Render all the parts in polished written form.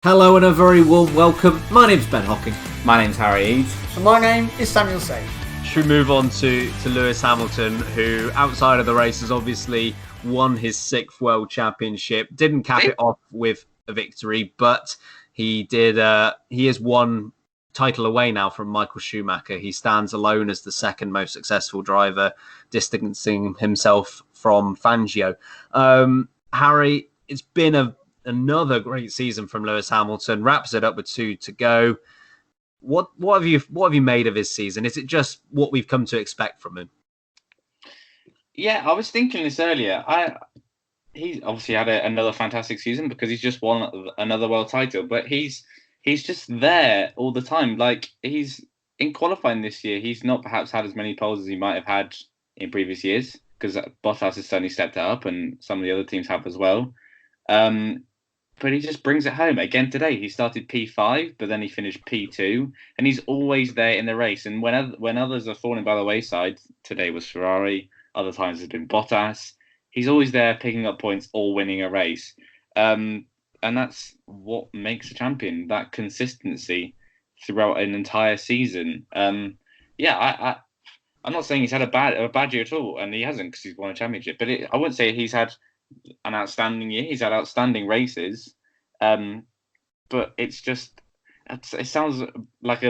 Hello and a very warm welcome. My name's Ben Hocking. My name's Harry Eads. And my name is Samuel Say. Should we move on to Lewis Hamilton, who outside of the race has obviously won his 6th World Championship. Didn't cap it off with a victory, but he did. He is one title away now from Michael Schumacher. He stands alone as the second most successful driver, distancing himself from Fangio. Harry, it's been another great season from Lewis Hamilton. Wraps it up with 2 to go. What have you made of his season? Is it just what we've come to expect from him? Yeah, I was thinking this earlier. He's obviously had another fantastic season because he's just won another world title, but he's just there all the time. Like, he's in qualifying this year, he's not perhaps had as many poles as he might have had in previous years because Bottas has certainly stepped it up and some of the other teams have as well. But he just brings it home. Again today, he started P5, but then he finished P2, and he's always there in the race. And when others are falling by the wayside, today was Ferrari, other times it's been Bottas, he's always there picking up points or winning a race. And that's what makes a champion, that consistency throughout an entire season. I'm not saying he's had a bad year at all, and he hasn't because he's won a championship, but I wouldn't say he's had an outstanding year. He's had outstanding races, but it's just it sounds like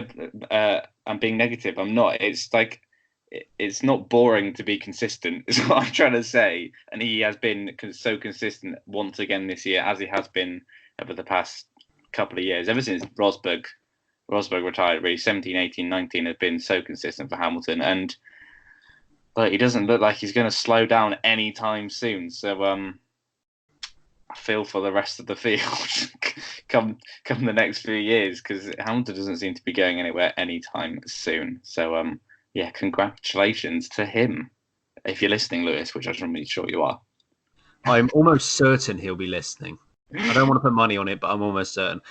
I'm being negative. I'm not. It's like it's not boring to be consistent is what I'm trying to say, and he has been so consistent once again this year, as he has been over the past couple of years, ever since Rosberg retired. Really, 17, 18, 19 have been so consistent for Hamilton, but he doesn't look like he's going to slow down anytime soon. So I feel for the rest of the field come the next few years, because Hamilton doesn't seem to be going anywhere anytime soon. So congratulations to him. If you're listening, Lewis, which I'm really sure you are. I'm almost certain he'll be listening. I don't want to put money on it, but I'm almost certain.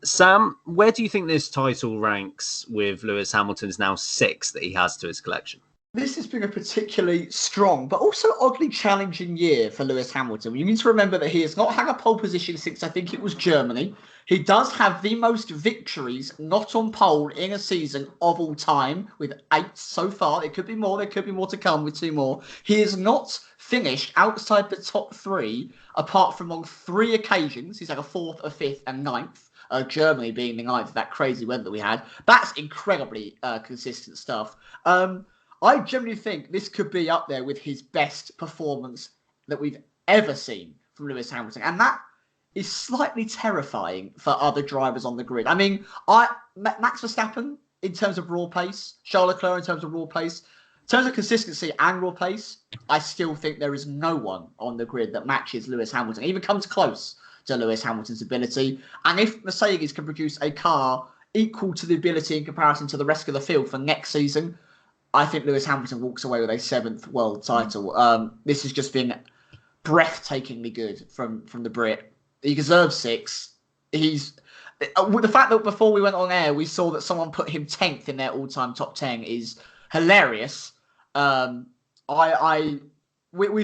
Sam, where do you think this title ranks with Lewis Hamilton's now 6 that he has to his collection? This has been a particularly strong, but also oddly challenging year for Lewis Hamilton. You need to remember that he has not had a pole position since I think it was Germany. He does have the most victories not on pole in a season of all time, with 8 so far. There could be more. There could be more to come with 2 more. He has not finished outside the top 3, apart from on 3 occasions. He's had a 4th, a 5th, and 9th. Germany being the 9th, that crazy weather that we had. That's incredibly consistent stuff. I generally think this could be up there with his best performance that we've ever seen from Lewis Hamilton. And that is slightly terrifying for other drivers on the grid. I mean, Max Verstappen in terms of raw pace, Charles Leclerc in terms of raw pace, in terms of consistency and raw pace, I still think there is no one on the grid that matches Lewis Hamilton, even comes close to Lewis Hamilton's ability. And if Mercedes can produce a car equal to the ability in comparison to the rest of the field for next season, I think Lewis Hamilton walks away with a 7th world title. This has just been breathtakingly good from the Brit. He deserves 6. He's with the fact that before we went on air, we saw that someone put him 10th in their all-time top 10 is hilarious. We've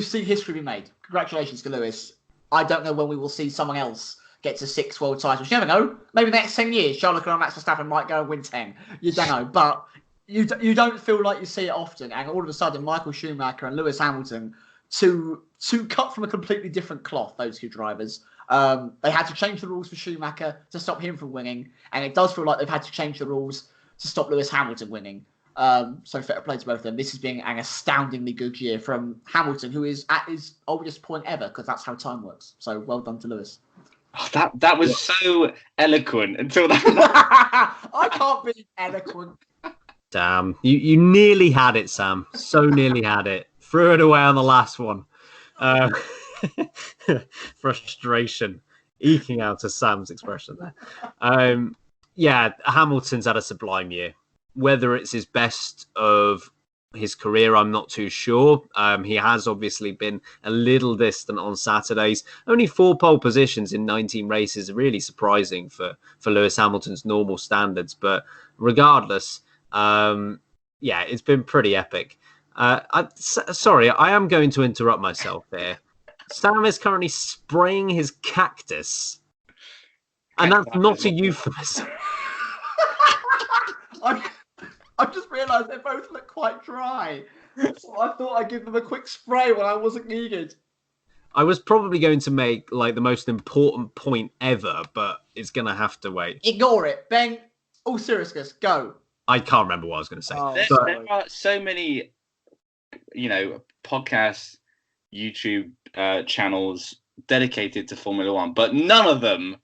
seen history be made. Congratulations to Lewis. I don't know when we will see someone else get to 6 world titles. You never know. Maybe the next 10 years, Charles Leclerc and Max Verstappen might go and win 10. You don't know, but you don't feel like you see it often, and all of a sudden Michael Schumacher and Lewis Hamilton to cut from a completely different cloth, those 2 drivers. They had to change the rules for Schumacher to stop him from winning, and it does feel like they've had to change the rules to stop Lewis Hamilton winning. So fair play to both of them. This has been an astoundingly good year from Hamilton, who is at his oldest point ever, because that's how time works. So well done to Lewis. Oh, that was so eloquent until that. I can't be eloquent. Damn, you nearly had it, Sam. So nearly had it. Threw it away on the last one. Frustration eking out of Sam's expression there. Hamilton's had a sublime year. Whether it's his best of his career, I'm not too sure. He has obviously been a little distant on Saturdays. Only 4 pole positions in 19 races are really surprising for Lewis Hamilton's normal standards. But regardless, it's been pretty epic. Sorry, I am going to interrupt myself here. Sam is currently spraying his cactus And that's not a euphemism. I've just realised they both look quite dry. So I thought I'd give them a quick spray when I wasn't needed. I was probably going to make like the most important point ever, but it's going to have to wait. Ignore it. Ben, all seriousness, go. I can't remember what I was going to say. Oh, There are so many, podcasts, YouTube channels dedicated to Formula One, but none of them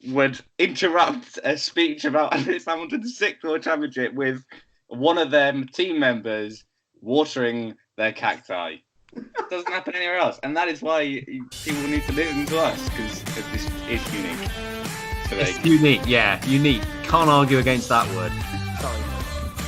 would interrupt a speech about Lewis Hamilton's sixth world championship with one of them team members watering their cacti. It doesn't happen anywhere else, and that is why people need to listen to us, because this is unique. It's unique, yeah, unique. Can't argue against that word. Sorry.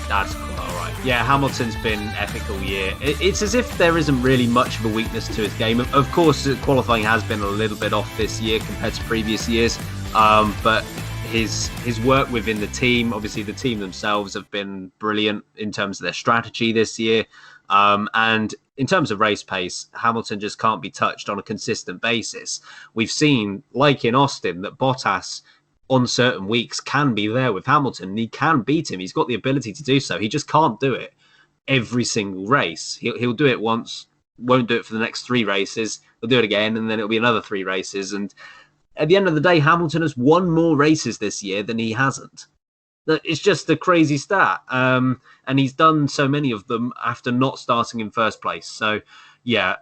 That's cool. All right. Yeah, Hamilton's been epic all year. It's as if there isn't really much of a weakness to his game. Of course, qualifying has been a little bit off this year compared to previous years, but his work within the team, obviously the team themselves have been brilliant in terms of their strategy this year. And in terms of race pace, Hamilton just can't be touched on a consistent basis. We've seen, like in Austin, that Bottas on certain weeks can be there with Hamilton and he can beat him. He's got the ability to do so. He just can't do it every single race. He'll do it once, won't do it for the next 3 races. He'll do it again, and then it'll be another 3 races. And at the end of the day, Hamilton has won more races this year than he hasn't. It's just a crazy stat. And he's done so many of them after not starting in first place. So, yeah,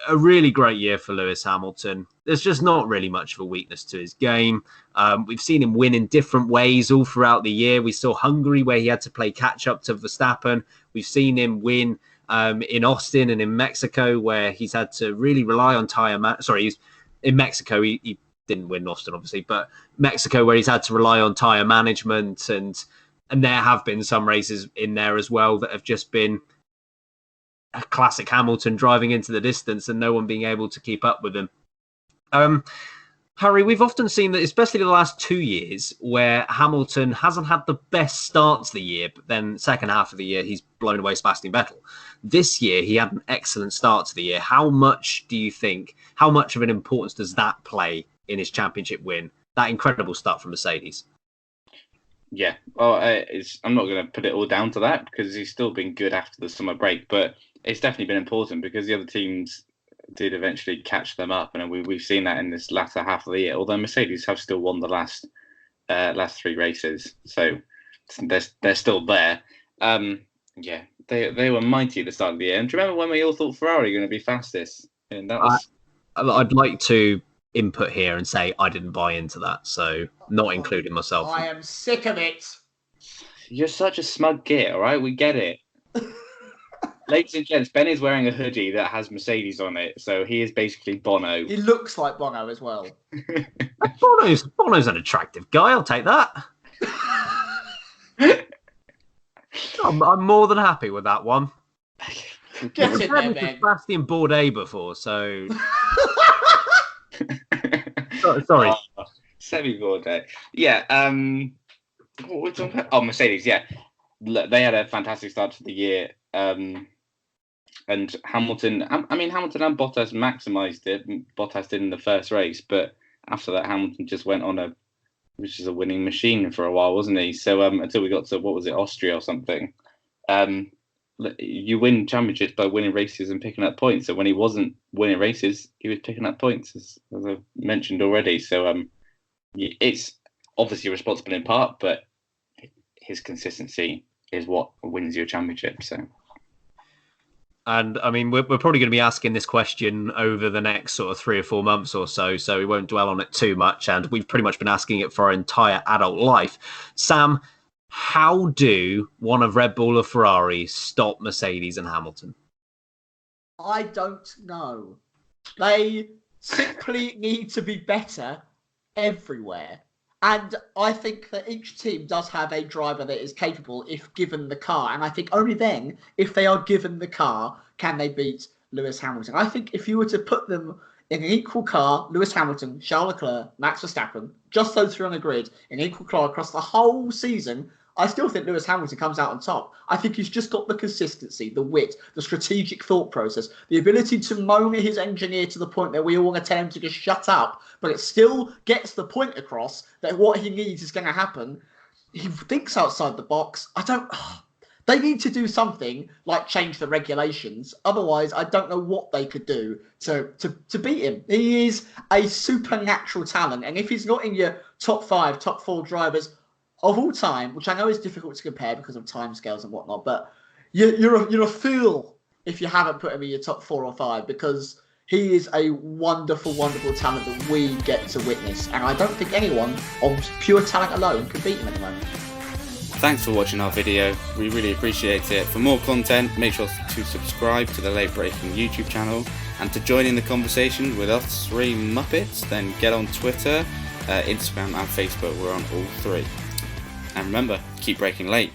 a really great year for Lewis Hamilton. There's just not really much of a weakness to his game. We've seen him win in different ways all throughout the year. We saw Hungary, where he had to play catch-up to Verstappen. We've seen him win in Austin and in Mexico, where he's had to really rely on in Mexico, he didn't win Austin, obviously, but Mexico, where he's had to rely on tyre management, and there have been some races in there as well that have just been a classic Hamilton driving into the distance and no one being able to keep up with him. Harry, we've often seen that, especially the last 2 years, where Hamilton hasn't had the best start to the year, but then second half of the year, he's blown away Sebastian Vettel. This year, he had an excellent start to the year. How much of an importance does that play in his championship win? That incredible start from Mercedes. Yeah, well, I'm not going to put it all down to that, because he's still been good after the summer break, but it's definitely been important because the other teams did eventually catch them up, and we've seen that in this latter half of the year. Although Mercedes have still won the last 3 races, so they're still there. Yeah, they were mighty at the start of the year. And do you remember when we all thought Ferrari were going to be fastest? And that was... I'd like to input here and say I didn't buy into that, so not including myself. I am sick of it. You're such a smug git, all right? We get it. Ladies and gents, Ben is wearing a hoodie that has Mercedes on it, so he is basically Bono. He looks like Bono as well. Bono's an attractive guy, I'll take that. I'm more than happy with that one. Get in there, Ben. Sebastian Bourdais before, so... Sorry. Semi Bourdais. Yeah. What were we talking about? Oh, Mercedes. Yeah, they had a fantastic start to the year. And Hamilton. Hamilton and Bottas maximised it. Bottas did in the first race, but after that, Hamilton just went on a winning machine for a while, wasn't he? So until we got to, what was it, Austria or something. You win championships by winning races and picking up points. So when he wasn't winning races, he was picking up points, as I've mentioned already. So it's obviously responsible in part, but his consistency is what wins you a championship. So, and I mean, we're probably going to be asking this question over the next sort of 3 or 4 months or so we won't dwell on it too much. And we've pretty much been asking it for our entire adult life. Sam, how do one of Red Bull or Ferrari stop Mercedes and Hamilton? I don't know. They simply need to be better everywhere. And I think that each team does have a driver that is capable if given the car. And I think only then, if they are given the car, can they beat Lewis Hamilton. I think if you were to put them in an equal car, Lewis Hamilton, Charles Leclerc, Max Verstappen, just those 3 on the grid, in equal car across the whole season, I still think Lewis Hamilton comes out on top. I think he's just got the consistency, the wit, the strategic thought process, the ability to moan at his engineer to the point that we all want to tell him to just shut up, but it still gets the point across that what he needs is going to happen. He thinks outside the box. They need to do something like change the regulations. Otherwise, I don't know what they could do to beat him. He is a supernatural talent. And if he's not in your top 5, top 4 drivers of all time, which I know is difficult to compare because of timescales and whatnot, but you're a fool if you haven't put him in your top 4 or 5, because he is a wonderful, wonderful talent that we get to witness. And I don't think anyone on pure talent alone can beat him at the moment. Thanks for watching our video, we really appreciate it. For more content, make sure to subscribe to the Late Breaking YouTube channel, and to join in the conversation with us 3 Muppets, then get on Twitter, Instagram and Facebook, we're on all 3. And remember, keep breaking late.